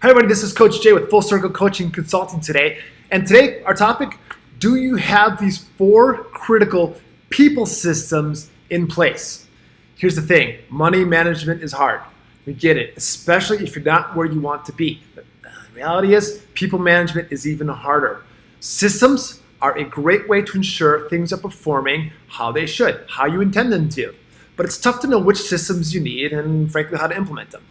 Hi everybody, this is Coach Jay with Full Circle Coaching Consulting today. And today our topic, do you have these 4 critical people systems in place? Here's the thing, money management is hard. We get it, especially if you're not where you want to be. But the reality is, people management is even harder. Systems are a great way to ensure things are performing how they should, how you intend them to. But it's tough to know which systems you need and frankly how to implement them.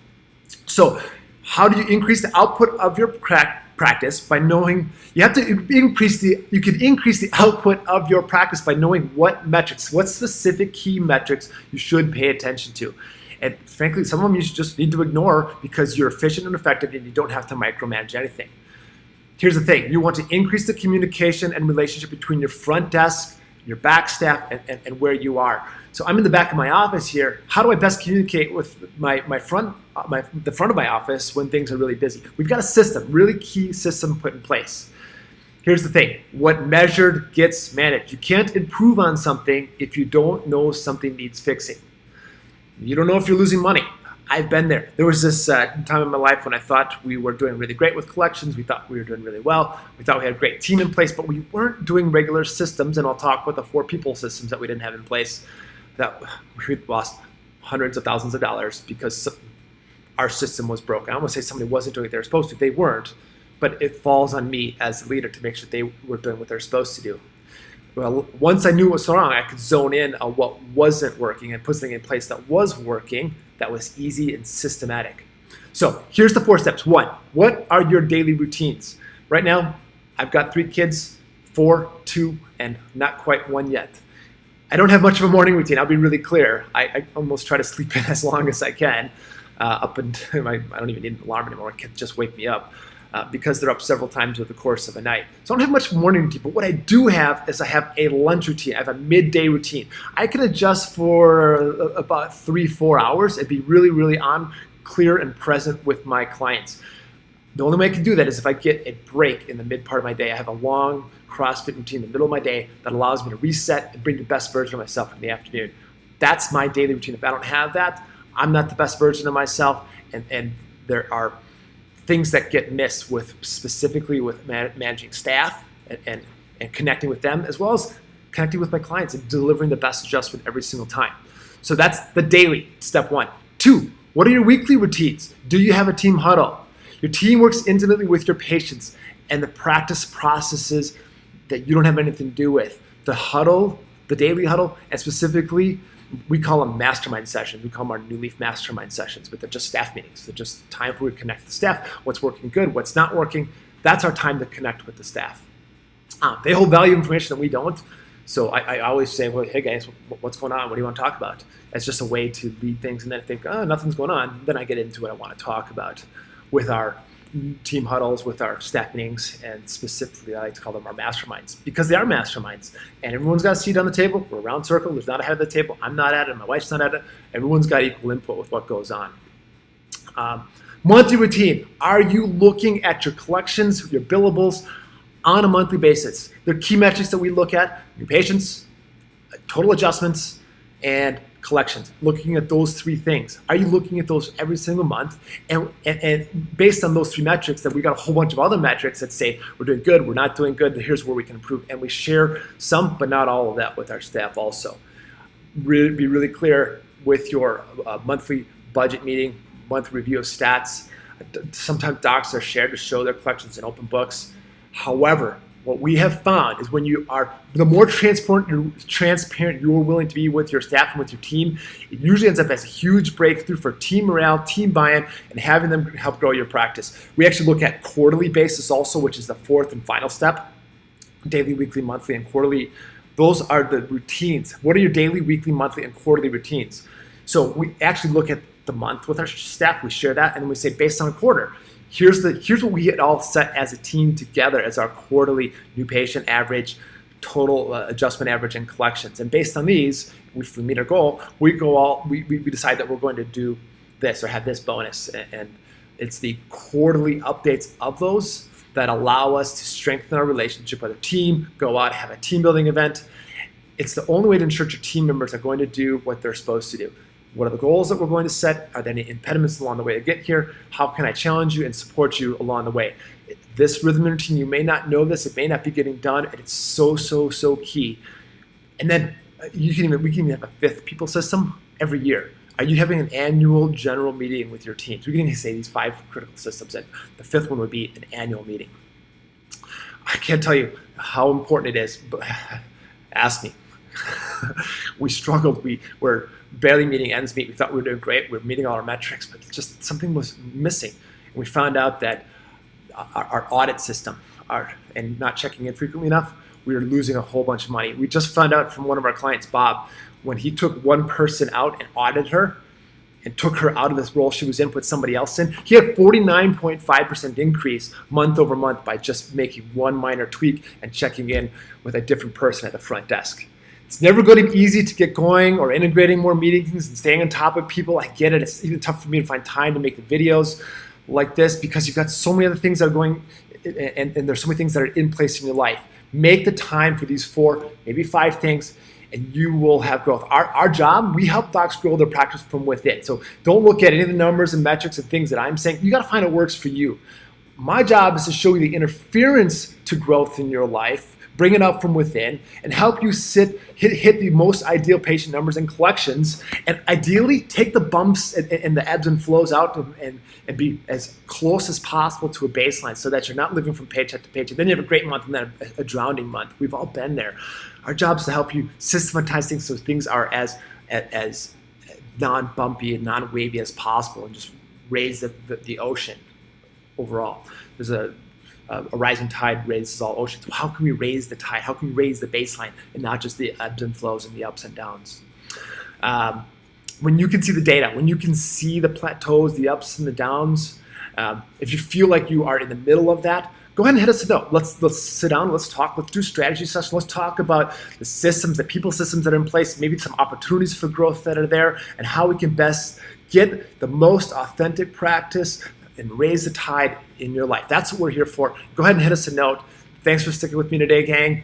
So how do you increase the output of your practice by knowing, you can increase the output of your practice by knowing what metrics, what specific key metrics you should pay attention to. And frankly, some of them you just need to ignore because you're efficient and effective and you don't have to micromanage anything. Here's the thing, you want to increase the communication and relationship between your front desk, your back staff, and where you are. So I'm in the back of my office here. How do I best communicate with the front of my office when things are really busy? We've got a system, really key system put in place. Here's the thing, what measured gets managed. You can't improve on something if you don't know something needs fixing. You don't know if you're losing money. I've been there. There was this time in my life when I thought we were doing really great with collections. We thought we were doing really well. We thought we had a great team in place, but we weren't doing regular systems. And I'll talk about the 4 people systems that we didn't have in place. That we lost hundreds of thousands of dollars because our system was broken. I don't want to say somebody wasn't doing what they were supposed to. They weren't, but it falls on me as a leader to make sure they were doing what they're supposed to do. Well, once I knew what was wrong, I could zone in on what wasn't working and put something in place that was working, that was easy and systematic. So here's the 4 steps. 1, what are your daily routines? Right now, I've got 3 kids, 4, 2, and not quite 1 yet. I don't have much of a morning routine. I'll be really clear. I almost try to sleep in as long as I can. Up until I don't even need an alarm anymore. It can just wake me up because they're up several times over the course of a night. So I don't have much morning routine, but what I do have is I have a lunch routine. I have a midday routine. I can adjust for about 3-4 hours and be really, really on, clear, and present with my clients. The only way I can do that is if I get a break in the mid part of my day. I have a long CrossFit routine in the middle of my day that allows me to reset and bring the best version of myself in the afternoon. That's my daily routine. If I don't have that, I'm not the best version of myself, and there are things that get missed with specifically with managing staff and connecting with them, as well as connecting with my clients and delivering the best adjustment every single time. So that's the daily, step 1. 2, what are your weekly routines? Do you have a team huddle? Your team works intimately with your patients and the practice processes that you don't have anything to do with. The huddle, the daily huddle, and specifically, we call them mastermind sessions. We call them our New Leaf mastermind sessions, but they're just staff meetings. They're just time for we to connect with the staff, what's working good, what's not working. That's our time to connect with the staff. They hold valuable information that we don't. So I always say, well, hey guys, what's going on? What do you want to talk about? It's just a way to lead things, and then I think, oh, nothing's going on. Then I get into what I want to talk about with our team huddles, with our staff meetings, and specifically I like to call them our masterminds because they are masterminds. And everyone's got a seat on the table. We're a round circle. There's not a head of the table. I'm not at it. My wife's not at it. Everyone's got equal input with what goes on. Monthly routine. Are you looking at your collections, your billables on a monthly basis? There are key metrics that we look at: new patients, total adjustments, and collections. Looking at those 3 things. Are you looking at those every single month? And based on those 3 metrics, that we got a whole bunch of other metrics that say we're doing good, we're not doing good, here's where we can improve. And we share some, but not all of that with our staff also. Be really clear with your monthly budget meeting, monthly review of stats. Sometimes docs are shared to show their collections in open books. However, what we have found is when you are, the more transparent you're willing to be with your staff and with your team, it usually ends up as a huge breakthrough for team morale, team buy-in, and having them help grow your practice. We actually look at quarterly basis also, which is the 4th and final step. Daily, weekly, monthly, and quarterly. Those are the routines. What are your daily, weekly, monthly, and quarterly routines? So we actually look at the month with our staff. We share that, and then we say based on a quarter, here's what we had all set as a team together as our quarterly new patient average, total adjustment average, and collections. And based on these, if we meet our goal, we decide that we're going to do this or have this bonus. And it's the quarterly updates of those that allow us to strengthen our relationship with our team, go out, have a team building event. It's the only way to ensure your team members are going to do what they're supposed to do. What are the goals that we're going to set? Are there any impediments along the way to get here? How can I challenge you and support you along the way? This rhythm and routine, you may not know this, it may not be getting done, and it's so, so, so key. And then we can even have a fifth people system every year. Are you having an annual general meeting with your teams? We can even say these 5 critical systems, and the fifth one would be an annual meeting. I can't tell you how important it is, but ask me. We struggled. We were barely meeting ends meet. We thought we were doing great. We were meeting all our metrics, but just something was missing. And we found out that our audit system, and not checking in frequently enough, we were losing a whole bunch of money. We just found out from one of our clients, Bob, when he took one person out and audited her and took her out of this role she was in, put somebody else in, he had 49.5% increase month over month by just making one minor tweak and checking in with a different person at the front desk. It's never going to be easy to get going or integrating more meetings and staying on top of people. I get it. It's even tough for me to find time to make the videos like this because you've got so many other things that are going, and there's so many things that are in place in your life. Make the time for these 4, maybe 5 things, and you will have growth. Our job, we help docs grow their practice from within. So don't look at any of the numbers and metrics and things that I'm saying. You got to find what works for you. My job is to show you the interference to growth in your life, bring it up from within, and help you hit the most ideal patient numbers and collections, and ideally take the bumps and the ebbs and flows out and be as close as possible to a baseline so that you're not living from paycheck to paycheck. Then you have a great month and then a drowning month. We've all been there. Our job is to help you systematize things so things are as non-bumpy and non-wavy as possible and just raise the ocean overall. There's a rising tide raises all oceans. How can we raise the tide? How can we raise the baseline and not just the ebbs and flows and the ups and downs? When you can see the data, when you can see the plateaus, the ups and the downs, if you feel like you are in the middle of that, go ahead and hit us a note. Let's sit down, let's talk, let's do strategy session, let's talk about the systems, the people systems that are in place, maybe some opportunities for growth that are there, and how we can best get the most authentic practice and raise the tide in your life. That's what we're here for. Go ahead and hit us a note. Thanks for sticking with me today, gang.